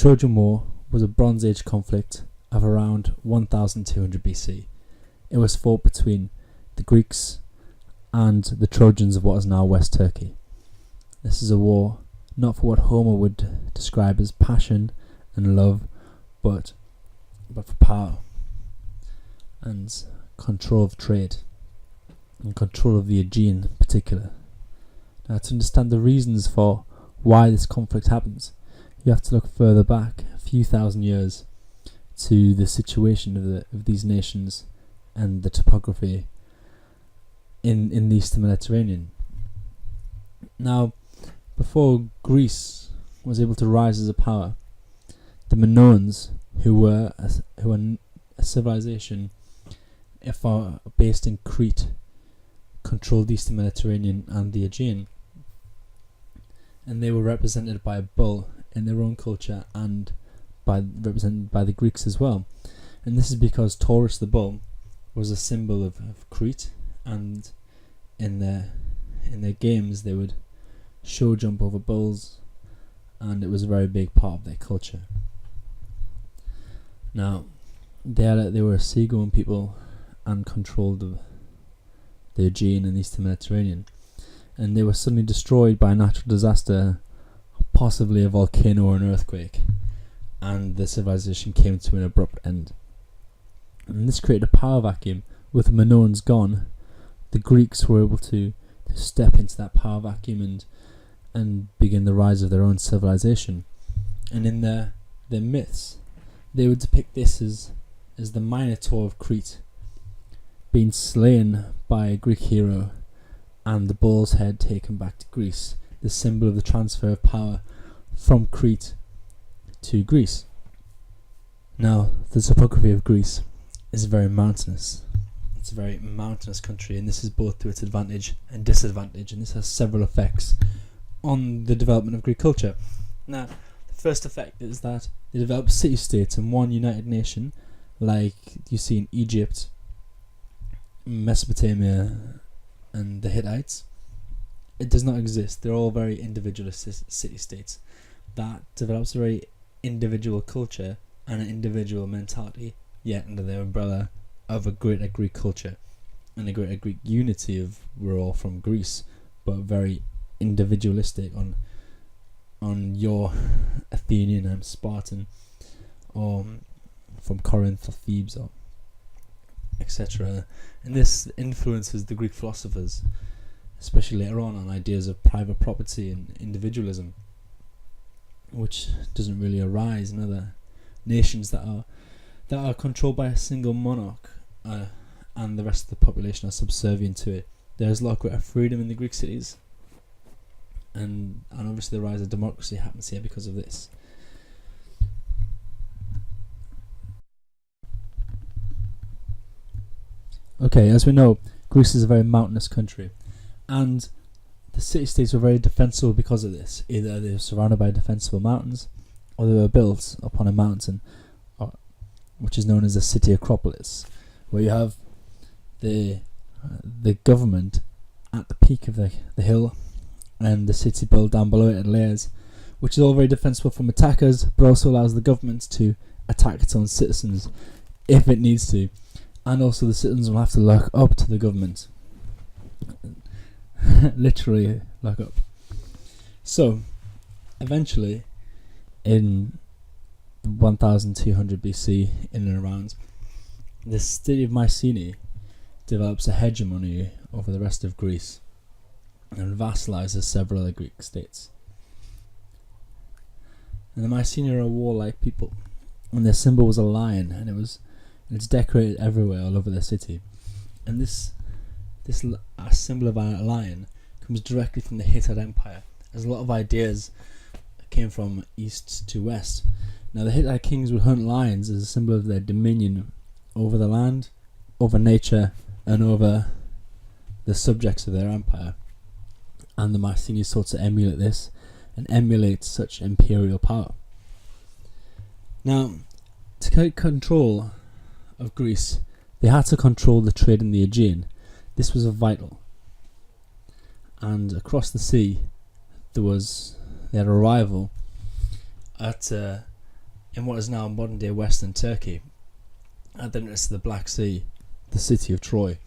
Trojan War was a Bronze Age conflict of around 1200 BC. It was fought between the Greeks and the Trojans of what is now West Turkey. This is a war not for what Homer would describe as passion and love, but for power and control of trade and control of the Aegean in particular. Now, to understand the reasons for why this conflict happens, you have to look further back a few thousand years to the situation of these nations and the topography in the Eastern Mediterranean. Now, before Greece was able to rise as a power, the Minoans, who were a civilization based in Crete, controlled the Eastern Mediterranean and the Aegean, and they were represented by a bull in their own culture and represented by the Greeks as well. And this is because Taurus the bull was a symbol of Crete, and in their games they would show jump over bulls, and it was a very big part of their culture. Now, they were a seagoing people and controlled the Aegean and the Eastern Mediterranean, and they were suddenly destroyed by a natural disaster, possibly a volcano or an earthquake, and the civilization came to an abrupt end. And this created a power vacuum. With the Minoans gone, the Greeks were able to step into that power vacuum and begin the rise of their own civilization. And in their myths, they would depict this as the Minotaur of Crete being slain by a Greek hero and the bull's head taken back to Greece, the symbol of the transfer of power from Crete to Greece. Now, the topography of Greece is very mountainous. It's a very mountainous country, and this is both to its advantage and disadvantage, and this has several effects on the development of Greek culture. Now, the first effect is that they develop city-states in one united nation, like you see in Egypt, Mesopotamia, and the Hittites. It does not exist. They're all very individualist city-states. That develops a very individual culture and an individual mentality, yet under the umbrella of a greater Greek culture and a greater Greek unity of we're all from Greece, but very individualistic on your Athenian, I'm Spartan, or from Corinth or Thebes, or etc. And this influences the Greek philosophers, especially later on ideas of private property and individualism, which doesn't really arise in other nations that are controlled by a single monarch, and the rest of the population are subservient to it. There's a lot greater freedom in the Greek cities, and obviously the rise of democracy happens here because of this. Okay, as we know, Greece is a very mountainous country, and the city-states were very defensible because of this. Either they were surrounded by defensible mountains, or they were built upon a mountain, which is known as a city acropolis, where you have the government at the peak of the hill, and the city built down below it in layers, which is all very defensible from attackers, but also allows the government to attack its own citizens if it needs to. And also the citizens will have to look up to the government. Literally look up. So, eventually, in 1200 BC, in and around, the city of Mycenae develops a hegemony over the rest of Greece and vassalizes several other Greek states. And the Mycenae are a warlike people, and their symbol was a lion, and it's decorated everywhere all over the city. And this symbol of a lion comes directly from the Hittite Empire, as a lot of ideas came from east to west. Now, the Hittite kings would hunt lions as a symbol of their dominion over the land, over nature, and over the subjects of their empire. And the Mycenaeans sought to emulate this and emulate such imperial power. Now, to take control of Greece, they had to control the trade in the Aegean. This was vital. And across the sea, they had a rival at in what is now modern day western Turkey, at the entrance to the Black Sea, the city of Troy.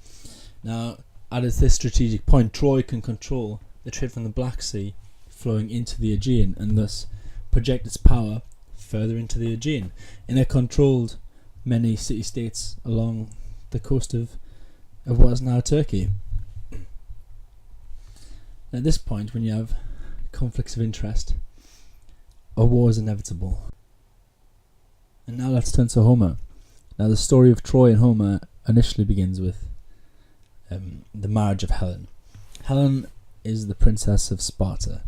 Now, at this strategic point, Troy can control the trade from the Black Sea flowing into the Aegean, and thus project its power further into the Aegean. And it controlled many city-states along the coast of what is now Turkey. At this point, when you have conflicts of interest, a war is inevitable. And now let's turn to Homer. Now, the story of Troy and Homer initially begins with the marriage of Helen. Helen is the princess of Sparta,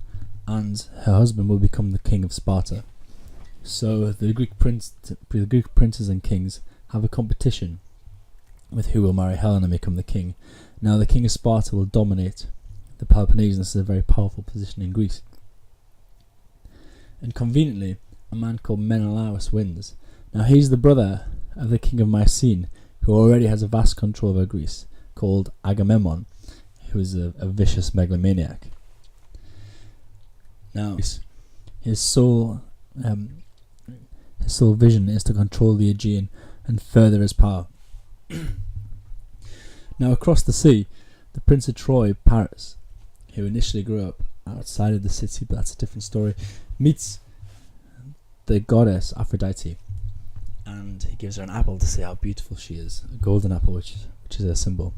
and her husband will become the king of Sparta. So the Greek princes and kings have a competition with who will marry Helen and become the king. Now, the king of Sparta will dominate the Peloponnese, and this is a very powerful position in Greece. And conveniently, a man called Menelaus wins. Now, he's the brother of the king of Mycenae, who already has a vast control over Greece, called Agamemnon, who is a vicious megalomaniac. Now, his sole vision is to control the Aegean and further his power. Now, across the sea, the Prince of Troy, Paris, who initially grew up outside of the city, but that's a different story, meets the goddess Aphrodite, and he gives her an apple to say how beautiful she is, a golden apple, which is her symbol.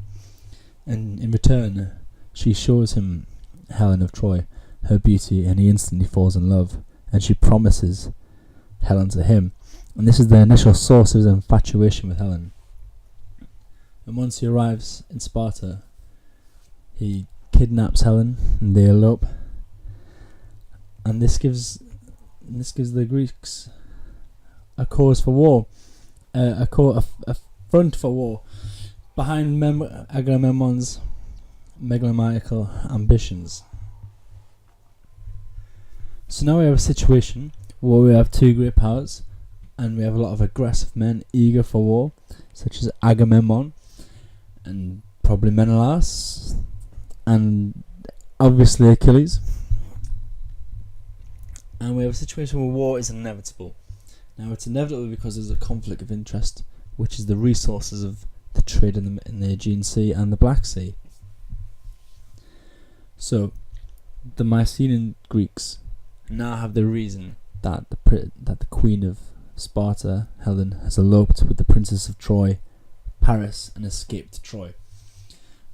And in return, she shows him Helen of Troy, her beauty, and he instantly falls in love, and she promises Helen to him. And this is the initial source of his infatuation with Helen. And once he arrives in Sparta, he kidnaps Helen, and they elope. And this gives the Greeks a cause for war, a front for war, behind Agamemnon's megalomaniacal ambitions. So now we have a situation where we have two great powers, and we have a lot of aggressive men eager for war, such as Agamemnon, and probably Menelaus, and obviously Achilles. And we have a situation where war is inevitable. Now, it's inevitable because there's a conflict of interest, which is the resources of the trade in the Aegean Sea and the Black Sea. So, the Mycenaean Greeks now have the reason that the Queen of Sparta, Helen, has eloped with the Princess of Troy, Paris, and escaped to Troy.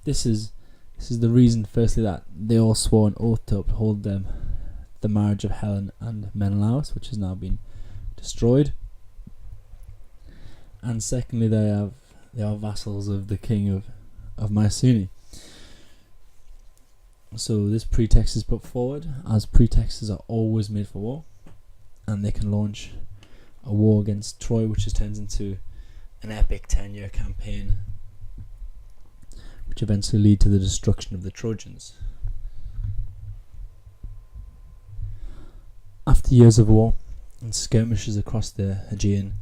This is the reason, firstly, that they all swore an oath to uphold the marriage of Helen and Menelaus, which has now been destroyed. And secondly, they are vassals of the king of Mycenae. So this pretext is put forward, as pretexts are always made for war, and they can launch a war against Troy, which turns into an epic 10-year campaign, which eventually lead to the destruction of the Trojans. After years of war and skirmishes across the Aegean,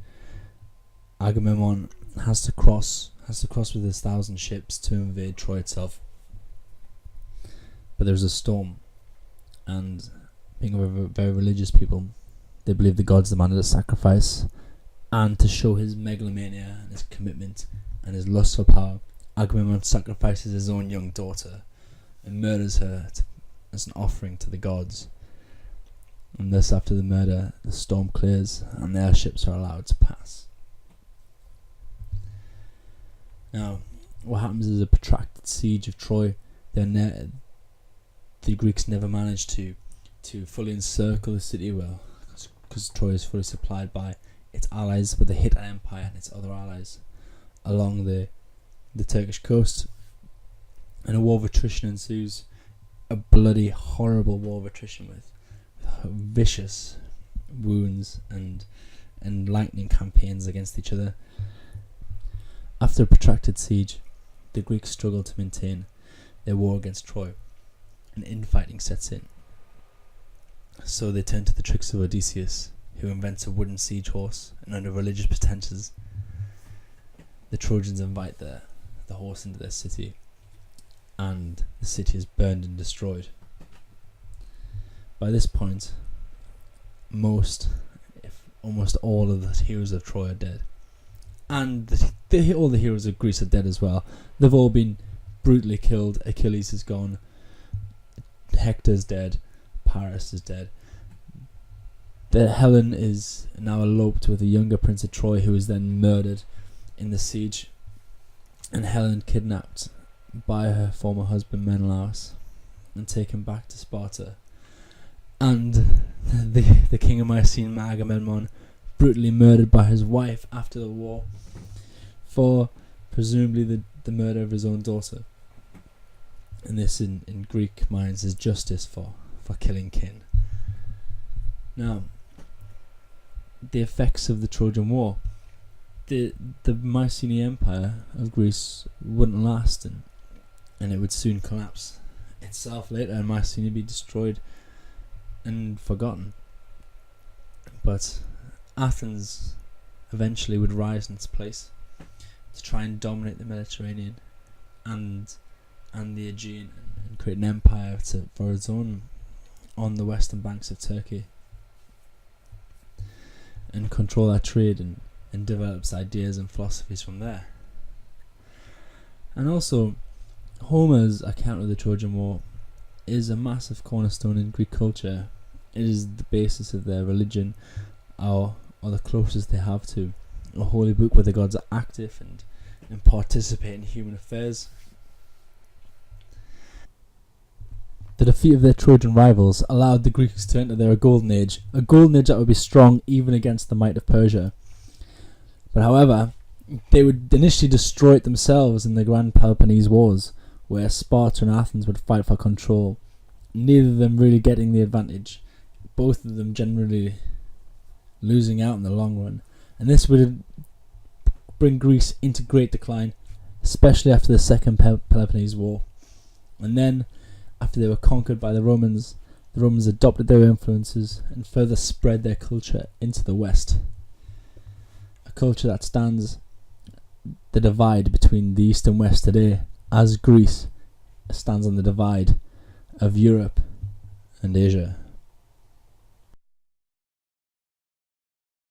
Agamemnon has to cross with his 1,000 ships to invade Troy itself. But there's a storm, and being a very religious people, they believe the gods demanded a sacrifice, and to show his megalomania and his commitment and his lust for power, Agamemnon sacrifices his own young daughter and murders her as an offering to the gods. And thus, after the murder, the storm clears and the airships are allowed to pass. Now, what happens is a protracted siege of Troy. The Greeks never managed to fully encircle the city well, because Troy is fully supplied by its allies, with the Hittite Empire and its other allies along the Turkish coast. And a war of attrition ensues, a bloody, horrible war of attrition with vicious wounds and lightning campaigns against each other. After a protracted siege, the Greeks struggle to maintain their war against Troy, and infighting sets in. So they turn to the tricks of Odysseus, who invents a wooden siege horse, and under religious pretenses, the Trojans invite the horse into their city, and the city is burned and destroyed. By this point, most, almost all of the heroes of Troy are dead. And all the heroes of Greece are dead as well. They've all been brutally killed. Achilles is gone. Hector's dead. Paris is dead. Helen is now eloped with a younger prince of Troy, who was then murdered in the siege, and Helen kidnapped by her former husband Menelaus and taken back to Sparta. And the king of Mycenae, Agamemnon, brutally murdered by his wife after the war for presumably the murder of his own daughter. And this in Greek minds is justice for killing kin. Now, the effects of the Trojan War. The Mycenaean Empire of Greece wouldn't last, and it would soon collapse itself later, and Mycenae be destroyed and forgotten. But Athens eventually would rise in its place to try and dominate the Mediterranean and the Aegean, and create an empire for its own on the western banks of Turkey, and control our trade and develops ideas and philosophies from there. And also, Homer's account of the Trojan War is a massive cornerstone in Greek culture. It is the basis of their religion, or the closest they have to a holy book where the gods are active and participate in human affairs. The defeat of their Trojan rivals allowed the Greeks to enter their golden age that would be strong even against the might of Persia. But however, they would initially destroy it themselves in the Grand Peloponnese Wars, where Sparta and Athens would fight for control, neither of them really getting the advantage, both of them generally losing out in the long run. And this would bring Greece into great decline, especially after the Second Peloponnese War. And then, after they were conquered by the Romans adopted their influences and further spread their culture into the West. A culture that stands the divide between the East and West today, as Greece stands on the divide of Europe and Asia.